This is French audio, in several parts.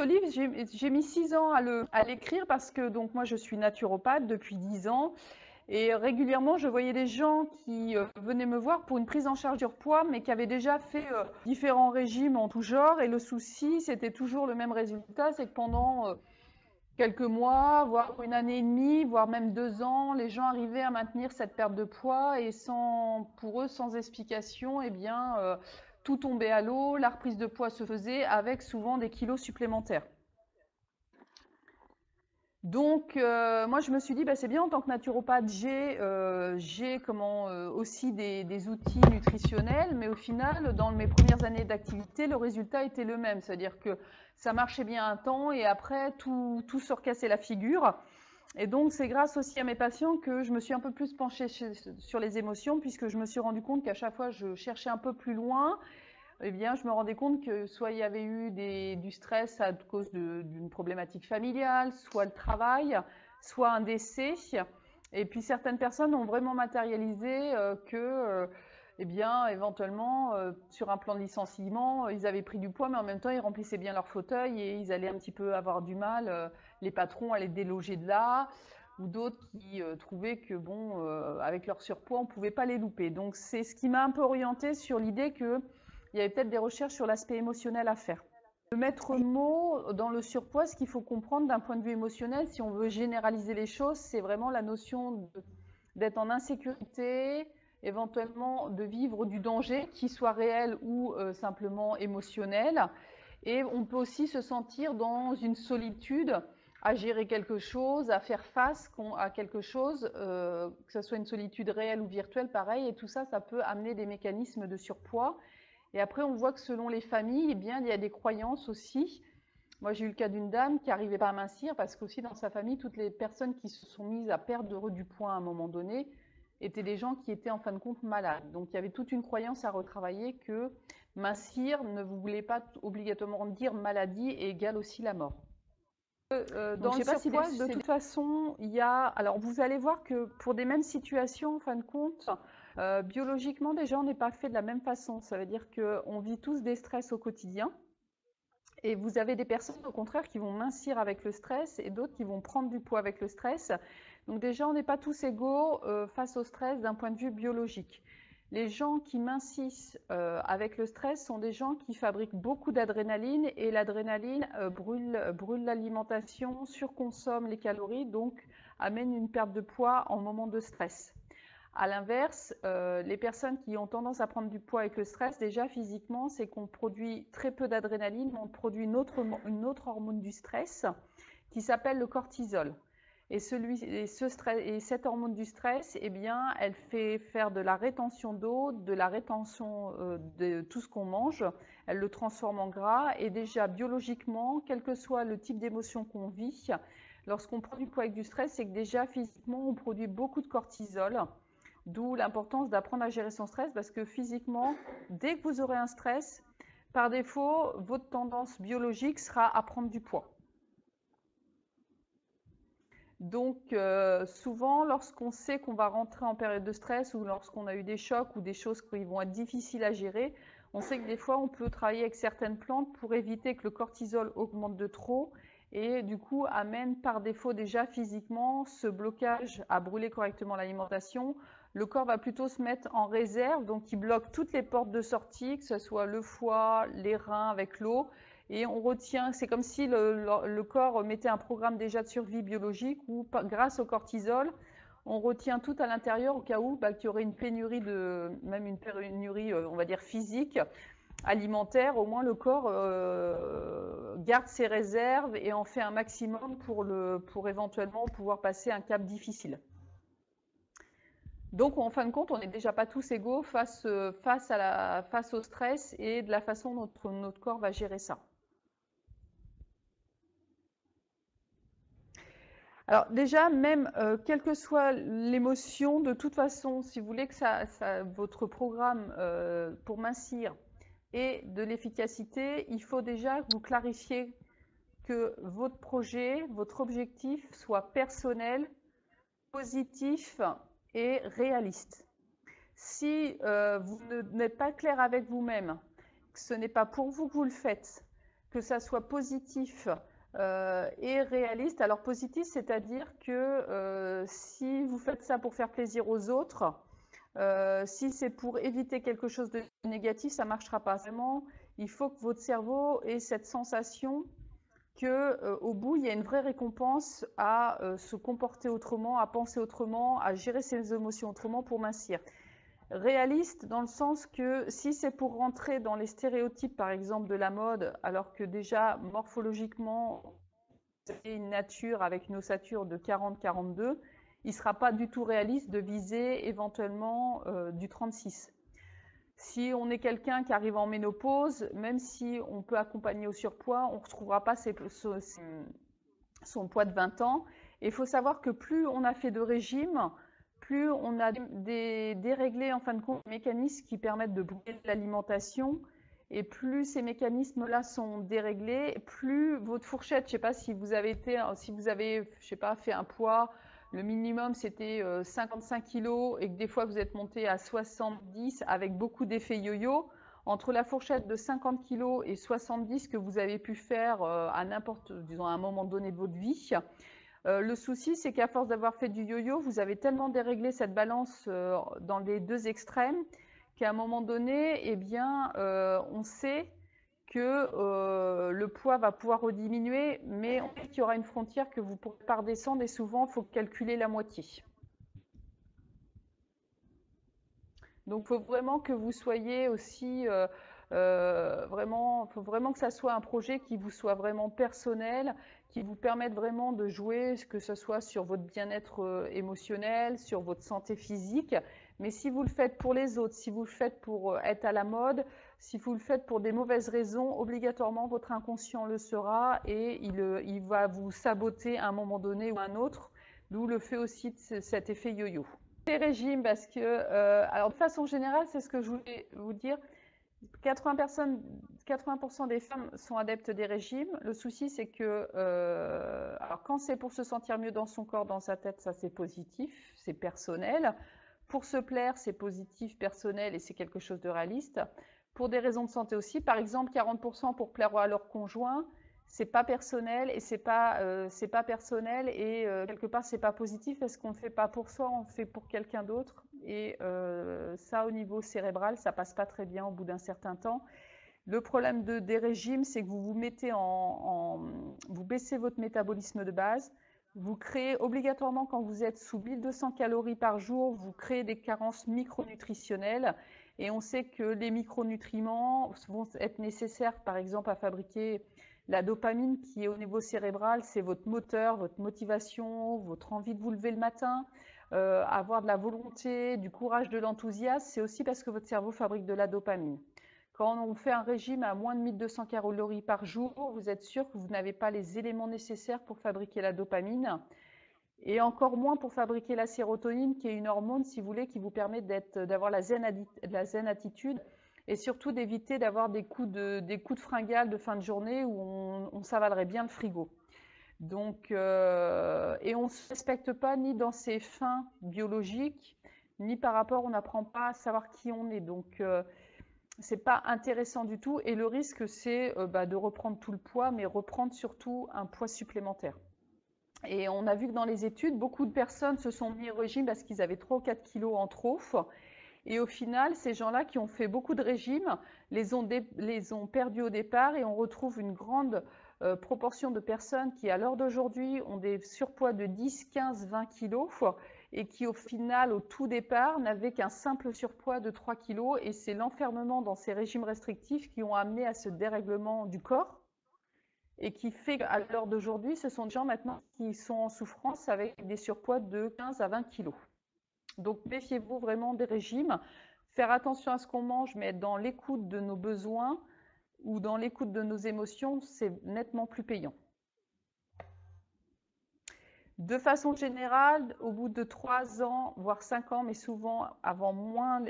livre, j'ai mis 6 ans à l'écrire parce que donc moi je suis naturopathe depuis 10 ans et régulièrement je voyais des gens qui venaient me voir pour une prise en charge du surpoids mais qui avaient déjà fait différents régimes en tout genre et le souci c'était toujours le même résultat, c'est que pendant quelques mois, voire une année et demie, voire même 2 ans, les gens arrivaient à maintenir cette perte de poids et pour eux, sans explication, eh bien, tout tombait à l'eau, la reprise de poids se faisait avec souvent des kilos supplémentaires. Donc, moi, je me suis dit, bah, c'est bien en tant que naturopathe, j'ai aussi des outils nutritionnels, mais au final, dans mes premières années d'activité, le résultat était le même, c'est-à-dire que ça marchait bien un temps et après, tout se recassait la figure. Et donc, c'est grâce aussi à mes patients que je me suis un peu plus penchée sur les émotions, puisque je me suis rendu compte qu'à chaque fois, je cherchais un peu plus loin. Eh bien, je me rendais compte que soit il y avait eu du stress à cause d'une problématique familiale, soit le travail, soit un décès. Et puis, certaines personnes ont vraiment matérialisé eh bien, éventuellement, sur un plan de licenciement, ils avaient pris du poids, mais en même temps, ils remplissaient bien leur fauteuil et ils allaient un petit peu avoir du mal. Les patrons allaient déloger de là, ou d'autres qui trouvaient que, bon, avec leur surpoids, on ne pouvait pas les louper. Donc, c'est ce qui m'a un peu orientée sur l'idée que il y avait peut-être des recherches sur l'aspect émotionnel à faire. Le maître mot dans le surpoids, ce qu'il faut comprendre d'un point de vue émotionnel, si on veut généraliser les choses, c'est vraiment la notion d'être en insécurité, éventuellement de vivre du danger, qui soit réel ou simplement émotionnel. Et on peut aussi se sentir dans une solitude à gérer quelque chose, à faire face à quelque chose, que ce soit une solitude réelle ou virtuelle, pareil. Et tout ça, ça peut amener des mécanismes de surpoids. Et après, on voit que selon les familles, eh bien, il y a des croyances aussi. Moi, j'ai eu le cas d'une dame qui n'arrivait pas à mincir parce qu'aussi dans sa famille, toutes les personnes qui se sont mises à perdre du poids à un moment donné étaient des gens qui étaient en fin de compte malades. Donc, il y avait toute une croyance à retravailler que mincir ne voulait pas obligatoirement dire maladie et égale aussi la mort. Dans le surpoids, de toute façon, il y a. Alors, vous allez voir que pour des mêmes situations, en fin de compte, biologiquement, déjà, on n'est pas fait de la même façon. Ça veut dire qu'on vit tous des stress au quotidien. Et vous avez des personnes, au contraire, qui vont mincir avec le stress et d'autres qui vont prendre du poids avec le stress. Donc, déjà, on n'est pas tous égaux face au stress d'un point de vue biologique. Les gens qui mincissent avec le stress sont des gens qui fabriquent beaucoup d'adrénaline et l'adrénaline brûle l'alimentation, surconsomme les calories, donc amène une perte de poids en moment de stress. À l'inverse, les personnes qui ont tendance à prendre du poids avec le stress, déjà physiquement, c'est qu'on produit très peu d'adrénaline, mais on produit une autre hormone du stress qui s'appelle le cortisol. Et cette hormone du stress, eh bien, elle fait faire de la rétention d'eau, de la rétention de tout ce qu'on mange, elle le transforme en gras. Et déjà, biologiquement, quel que soit le type d'émotion qu'on vit, lorsqu'on prend du poids avec du stress, c'est que déjà, physiquement, on produit beaucoup de cortisol. D'où l'importance d'apprendre à gérer son stress parce que physiquement, dès que vous aurez un stress, par défaut, votre tendance biologique sera à prendre du poids. Donc, souvent, lorsqu'on sait qu'on va rentrer en période de stress ou lorsqu'on a eu des chocs ou des choses qui vont être difficiles à gérer, on sait que des fois, on peut travailler avec certaines plantes pour éviter que le cortisol augmente de trop et du coup, amène par défaut déjà physiquement ce blocage à brûler correctement l'alimentation. Le corps va plutôt se mettre en réserve, donc il bloque toutes les portes de sortie, que ce soit le foie, les reins avec l'eau. Et on retient, c'est comme si le corps mettait un programme déjà de survie biologique où, grâce au cortisol, on retient tout à l'intérieur au cas où qu'il y aurait une pénurie, même une pénurie, on va dire physique, alimentaire. Au moins le corps garde ses réserves et en fait un maximum pour éventuellement pouvoir passer un cap difficile. Donc, en fin de compte, on n'est déjà pas tous égaux face au stress et de la façon dont notre corps va gérer ça. Alors déjà, même quelle que soit l'émotion, de toute façon, si vous voulez que votre programme pour mincir ait de l'efficacité, il faut déjà que vous clarifiez que votre projet, votre objectif soit personnel, positif et réaliste. Si vous n'êtes pas clair avec vous-même, que ce n'est pas pour vous que vous le faites, que ça soit positif et réaliste. Alors positif, c'est-à-dire que si vous faites ça pour faire plaisir aux autres, si c'est pour éviter quelque chose de négatif, ça ne marchera pas. Vraiment, il faut que votre cerveau ait cette sensation que, au bout, il y a une vraie récompense à se comporter autrement, à penser autrement, à gérer ses émotions autrement pour mincir. Réaliste dans le sens que si c'est pour rentrer dans les stéréotypes, par exemple, de la mode, alors que déjà, morphologiquement, c'est une nature avec une ossature de 40-42, il ne sera pas du tout réaliste de viser éventuellement du 36. Si on est quelqu'un qui arrive en ménopause, même si on peut accompagner au surpoids, on ne retrouvera pas son poids de 20 ans. Et il faut savoir que plus on a fait de régime, plus on a déréglé en fin de compte les mécanismes qui permettent de brûler l'alimentation. Et plus ces mécanismes-là sont déréglés, plus votre fourchette, je ne sais pas si vous avez je sais pas, fait un poids, le minimum c'était 55 kg et que des fois vous êtes monté à 70 avec beaucoup d'effets yo-yo. Entre la fourchette de 50 kg et 70 que vous avez pu faire disons à un moment donné de votre vie, le souci c'est qu'à force d'avoir fait du yo-yo, vous avez tellement déréglé cette balance dans les deux extrêmes qu'à un moment donné, eh bien, on sait que le poids va pouvoir rediminuer, mais on sait qu'il y aura une frontière que vous ne pourrez pas redescendre et souvent, il faut calculer la moitié. Donc, il faut vraiment que vous soyez aussi faut vraiment que ça soit un projet qui vous soit vraiment personnel, qui vous permette vraiment de jouer, que ce soit sur votre bien-être émotionnel, sur votre santé physique. Mais si vous le faites pour les autres, si vous le faites pour être à la mode, si vous le faites pour des mauvaises raisons, obligatoirement votre inconscient le sera et il va vous saboter à un moment donné ou à un autre, d'où le fait aussi de cet effet yo-yo. Les régimes, parce que, alors de façon générale, c'est ce que je voulais vous dire, 80% des femmes sont adeptes des régimes. Le souci, c'est que, alors quand c'est pour se sentir mieux dans son corps, dans sa tête, ça c'est positif, c'est personnel. Pour se plaire, c'est positif, personnel et c'est quelque chose de réaliste. Pour des raisons de santé aussi, par exemple, 40% pour plaire à leur conjoint, c'est pas personnel et c'est pas personnel et quelque part c'est pas positif parce qu'on ne fait pas pour soi, on le fait pour quelqu'un d'autre et ça au niveau cérébral ça passe pas très bien au bout d'un certain temps. Le problème des régimes, c'est que vous vous mettez vous baissez votre métabolisme de base, vous créez obligatoirement quand vous êtes sous 1200 calories par jour, vous créez des carences micronutritionnelles et on sait que les micronutriments vont être nécessaires par exemple à fabriquer la dopamine qui est au niveau cérébral, c'est votre moteur, votre motivation, votre envie de vous lever le matin, avoir de la volonté, du courage, de l'enthousiasme, c'est aussi parce que votre cerveau fabrique de la dopamine. Quand on fait un régime à moins de 1200 calories par jour, vous êtes sûr que vous n'avez pas les éléments nécessaires pour fabriquer la dopamine et encore moins pour fabriquer la sérotonine qui est une hormone, si vous voulez, qui vous permet d'avoir la zen attitude et surtout d'éviter d'avoir des coups de fringale de fin de journée où on s'avalerait bien le frigo. Donc, et on ne se respecte pas ni dans ses fins biologiques, ni par rapport, on n'apprend pas à savoir qui on est. Donc, c'est pas intéressant du tout. Et le risque, c'est de reprendre tout le poids, mais reprendre surtout un poids supplémentaire. Et on a vu que dans les études, beaucoup de personnes se sont mis au régime parce qu'ils avaient 3 ou 4 kilos en trop. Et au final, ces gens-là qui ont fait beaucoup de régimes les ont perdus au départ et on retrouve une grande proportion de personnes qui, à l'heure d'aujourd'hui, ont des surpoids de 10, 15, 20 kilos et qui, au final, au tout départ, n'avaient qu'un simple surpoids de 3 kilos. Et c'est l'enfermement dans ces régimes restrictifs qui ont amené à ce dérèglement du corps et qui fait qu'à l'heure d'aujourd'hui, ce sont des gens maintenant qui sont en souffrance avec des surpoids de 15 à 20 kilos. Donc, méfiez-vous vraiment des régimes. Faire attention à ce qu'on mange, mais être dans l'écoute de nos besoins ou dans l'écoute de nos émotions, c'est nettement plus payant. De façon générale, au bout de 3 ans, voire 5 ans, mais souvent avant moins,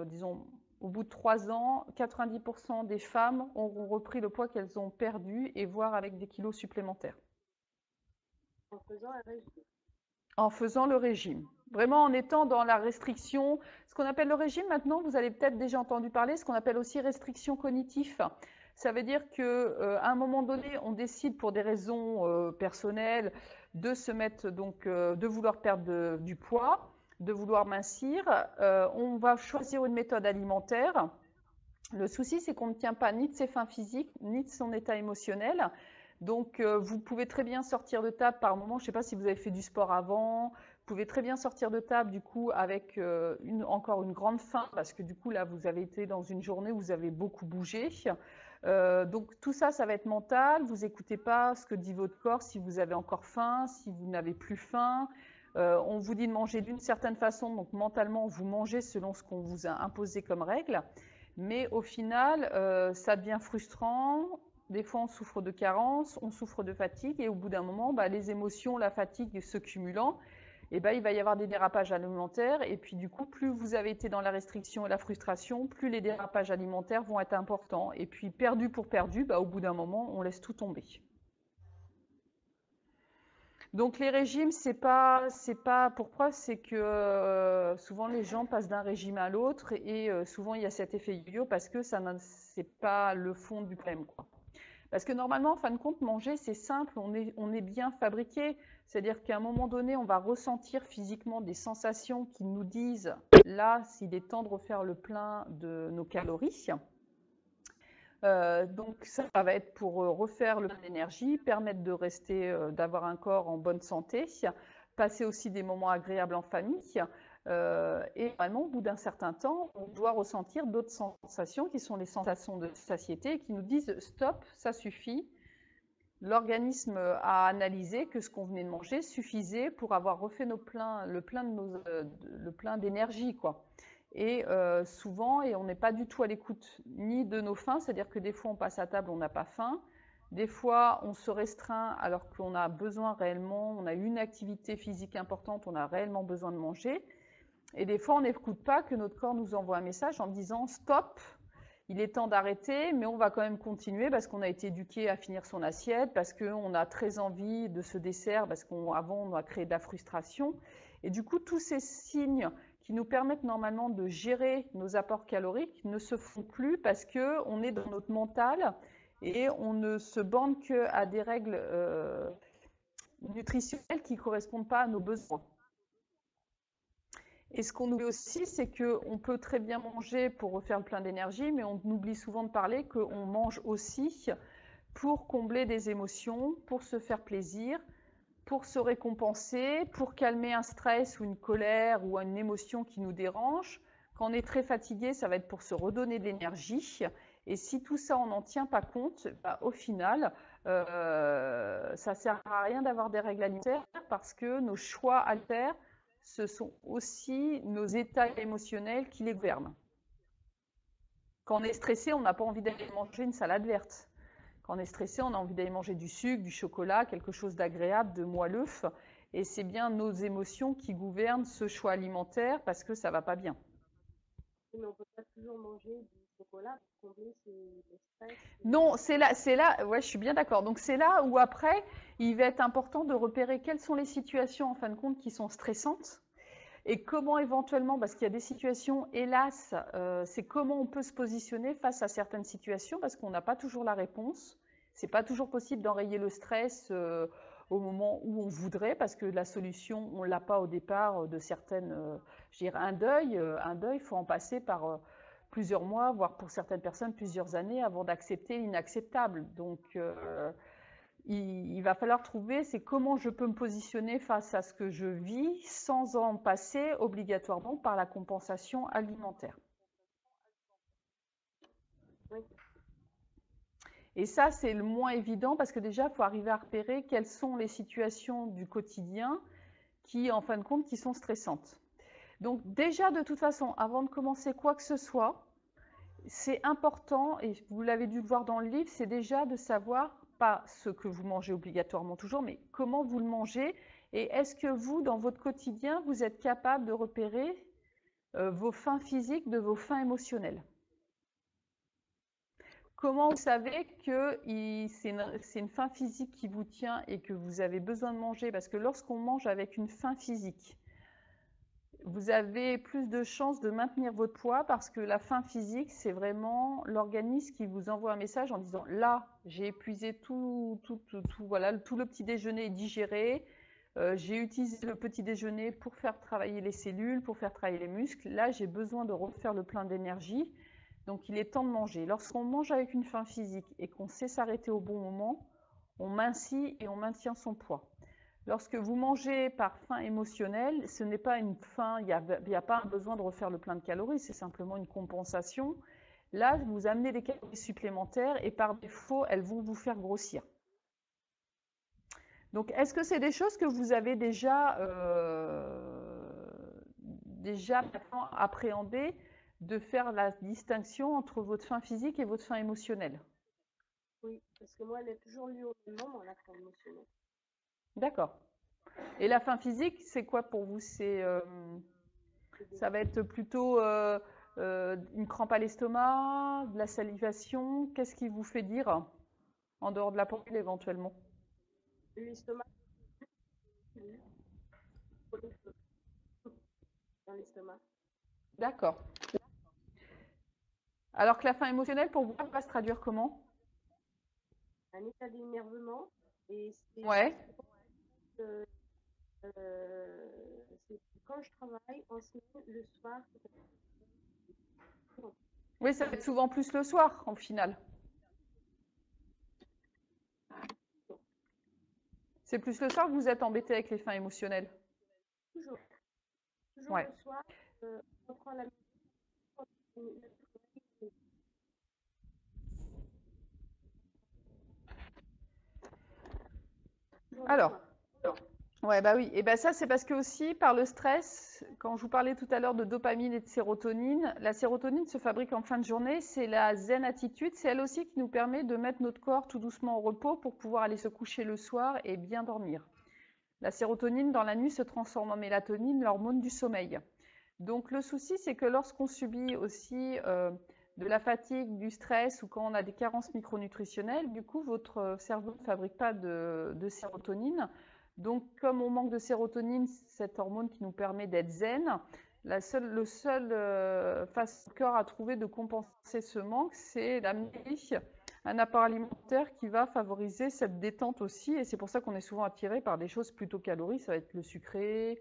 disons, au bout de 3 ans, 90% des femmes auront repris le poids qu'elles ont perdu et voire avec des kilos supplémentaires. En faisant un régime. En faisant le régime. Vraiment en étant dans la restriction, ce qu'on appelle le régime maintenant, vous avez peut-être déjà entendu parler, ce qu'on appelle aussi restriction cognitive. Ça veut dire que à un moment donné, on décide pour des raisons personnelles de se mettre donc de vouloir perdre du poids, de vouloir mincir. On va choisir une méthode alimentaire. Le souci, c'est qu'on ne tient pas ni de ses fins physiques, ni de son état émotionnel. Donc, vous pouvez très bien sortir de table par moment. Je ne sais pas si vous avez fait du sport avant. Vous pouvez très bien sortir de table, du coup, avec encore une grande faim, parce que du coup, là, vous avez été dans une journée où vous avez beaucoup bougé. Donc, tout ça, ça va être mental. Vous n'écoutez pas ce que dit votre corps, si vous avez encore faim, si vous n'avez plus faim. On vous dit de manger d'une certaine façon, donc mentalement, vous mangez selon ce qu'on vous a imposé comme règle. Mais au final, ça devient frustrant. Des fois, on souffre de carence, on souffre de fatigue, et au bout d'un moment, les émotions, la fatigue se cumulant, il va y avoir des dérapages alimentaires. Et puis du coup, plus vous avez été dans la restriction et la frustration, plus les dérapages alimentaires vont être importants. Et puis perdu pour perdu, au bout d'un moment, on laisse tout tomber. Donc les régimes, c'est pas pour preuve, c'est que souvent les gens passent d'un régime à l'autre et souvent il y a cet effet yo-yo parce que c'est pas le fond du problème, quoi. Parce que normalement, en fin de compte, manger, c'est simple, on est bien fabriqué. C'est-à-dire qu'à un moment donné, on va ressentir physiquement des sensations qui nous disent, là, s'il est temps de refaire le plein de nos calories. Donc ça va être pour refaire le plein d'énergie, permettre de rester, d'avoir un corps en bonne santé, passer aussi des moments agréables en famille. Et vraiment, au bout d'un certain temps, on doit ressentir d'autres sensations qui sont les sensations de satiété qui nous disent stop, ça suffit. L'organisme a analysé que ce qu'on venait de manger suffisait pour avoir refait le plein d'énergie, quoi. Et souvent, on n'est pas du tout à l'écoute ni de nos faims, c'est-à-dire que des fois on passe à table, on n'a pas faim. Des fois, on se restreint alors qu'on a besoin réellement, on a une activité physique importante, on a réellement besoin de manger. Et des fois, on n'écoute pas que notre corps nous envoie un message en disant stop, il est temps d'arrêter, mais on va quand même continuer parce qu'on a été éduqué à finir son assiette, parce qu'on a très envie de ce dessert, parce qu'avant on a créé de la frustration. Et du coup, tous ces signes qui nous permettent normalement de gérer nos apports caloriques ne se font plus parce qu'on est dans notre mental et on ne se borne qu'à des règles nutritionnelles qui ne correspondent pas à nos besoins. Et ce qu'on oublie aussi, c'est qu'on peut très bien manger pour refaire le plein d'énergie, mais on oublie souvent de parler qu'on mange aussi pour combler des émotions, pour se faire plaisir, pour se récompenser, pour calmer un stress ou une colère ou une émotion qui nous dérange. Quand on est très fatigué, ça va être pour se redonner de l'énergie. Et si tout ça, on n'en tient pas compte, au final, ça ne sert à rien d'avoir des règles alimentaires parce que nos choix altèrent, ce sont aussi nos états émotionnels qui les gouvernent. Quand on est stressé, on n'a pas envie d'aller manger une salade verte. Quand on est stressé, on a envie d'aller manger du sucre, du chocolat, quelque chose d'agréable, de moelleux. Et c'est bien nos émotions qui gouvernent ce choix alimentaire parce que ça ne va pas bien. Mais on ne peut pas toujours manger du chocolat pour combler le stress. Non, c'est là, ouais, je suis bien d'accord. Donc c'est là où après, il va être important de repérer quelles sont les situations en fin de compte qui sont stressantes et comment éventuellement, parce qu'il y a des situations, hélas, c'est comment on peut se positionner face à certaines situations parce qu'on n'a pas toujours la réponse. C'est pas toujours possible d'enrayer le stress au moment où on voudrait parce que la solution, on l'a pas au départ de certaines, je dirais un deuil, il faut en passer par plusieurs mois, voire pour certaines personnes plusieurs années avant d'accepter l'inacceptable. Donc il va falloir trouver, c'est comment je peux me positionner face à ce que je vis sans en passer obligatoirement par la compensation alimentaire. Oui. Et ça, c'est le moins évident parce que déjà, il faut arriver à repérer quelles sont les situations du quotidien qui, en fin de compte, qui sont stressantes. Donc déjà, de toute façon, avant de commencer quoi que ce soit, c'est important, et vous l'avez dû le voir dans le livre, c'est déjà de savoir pas ce que vous mangez obligatoirement toujours, mais comment vous le mangez. Et est-ce que vous, dans votre quotidien, vous êtes capable de repérer vos faims physiques de vos faims émotionnelles? Comment vous savez que c'est une faim physique qui vous tient et que vous avez besoin de manger? Parce que lorsqu'on mange avec une faim physique, vous avez plus de chances de maintenir votre poids parce que la faim physique, c'est vraiment l'organisme qui vous envoie un message en disant là, j'ai épuisé voilà, tout le petit déjeuner est digéré, j'ai utilisé le petit déjeuner pour faire travailler les cellules, pour faire travailler les muscles. Là, j'ai besoin de refaire le plein d'énergie. Donc, il est temps de manger. Lorsqu'on mange avec une faim physique et qu'on sait s'arrêter au bon moment, on mincit et on maintient son poids. Lorsque vous mangez par faim émotionnelle, ce n'est pas une faim, il n'y a pas un besoin de refaire le plein de calories, c'est simplement une compensation. Là, vous amenez des calories supplémentaires et par défaut, elles vont vous faire grossir. Donc, est-ce que c'est des choses que vous avez déjà maintenant appréhendées, de faire la distinction entre votre faim physique et votre faim émotionnelle? Oui, parce que moi, elle est toujours liée au même moment, la faim émotionnelle. D'accord. Et la faim physique, c'est quoi pour vous? Ça va être plutôt une crampe à l'estomac, de la salivation. Qu'est-ce qui vous fait dire, en dehors de la pendule éventuellement? L'estomac, oui, dans l'estomac. D'accord. Alors que la faim émotionnelle, pour vous, elle va se traduire comment? Un état d'énervement, et Ouais. euh, c'est quand je travaille en semaine, le soir, Oui, ça va être souvent plus le soir, en final. C'est plus le soir que vous êtes embêté avec les faims émotionnelles. toujours, toujours Ouais. le soir, on prend la musique, toujours le Alors, soir. ouais, bah oui. Et ben ça, c'est parce que aussi, par le stress, quand je vous parlais tout à l'heure de dopamine et de sérotonine, la sérotonine se fabrique en fin de journée. C'est la zen attitude. C'est elle aussi qui nous permet de mettre notre corps tout doucement au repos pour pouvoir aller se coucher le soir et bien dormir. La sérotonine, dans la nuit, se transforme en mélatonine, l'hormone du sommeil. Donc le souci, c'est que lorsqu'on subit aussi de la fatigue, du stress ou quand on a des carences micronutritionnelles, du coup, votre cerveau ne fabrique pas de sérotonine. Donc comme on manque de sérotonine, cette hormone qui nous permet d'être zen, le seul façon que le corps a trouvé de compenser ce manque, c'est d'amener un apport alimentaire qui va favoriser cette détente aussi. Et c'est pour ça qu'on est souvent attiré par des choses plutôt caloriques. Ça va être le sucré,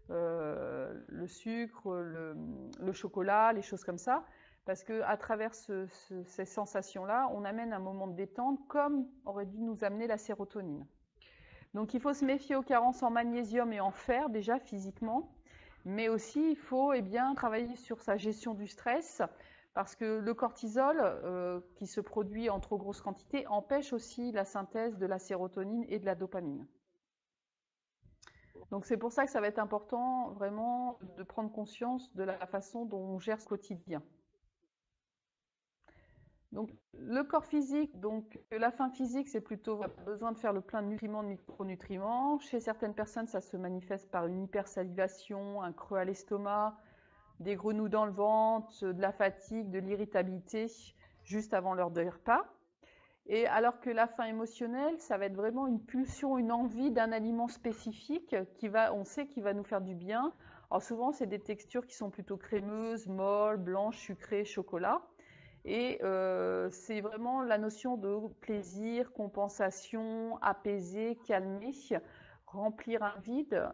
le sucre, le chocolat, les choses comme ça. Parce qu'à travers ces sensations-là, on amène un moment de détente comme aurait dû nous amener la sérotonine. Donc il faut se méfier aux carences en magnésium et en fer déjà physiquement, mais aussi il faut travailler sur sa gestion du stress parce que le cortisol qui se produit en trop grosse quantité empêche aussi la synthèse de la sérotonine et de la dopamine. Donc c'est pour ça que ça va être important vraiment de prendre conscience de la façon dont on gère ce quotidien. Donc le corps physique, donc la faim physique, c'est plutôt besoin de faire le plein de nutriments, de micronutriments. Chez certaines personnes, ça se manifeste par une hypersalivation, un creux à l'estomac, des grenouilles dans le ventre, de la fatigue, de l'irritabilité juste avant l'heure de repas. Et alors que la faim émotionnelle, ça va être vraiment une pulsion, une envie d'un aliment spécifique on sait qu'il va nous faire du bien. Alors souvent, c'est des textures qui sont plutôt crémeuses, molles, blanches, sucrées, chocolat. Et c'est vraiment la notion de plaisir, compensation, apaiser, calmer, remplir un vide.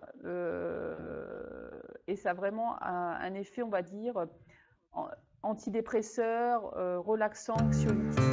Et ça a vraiment un effet, on va dire, antidépresseur, relaxant, anxiolytique.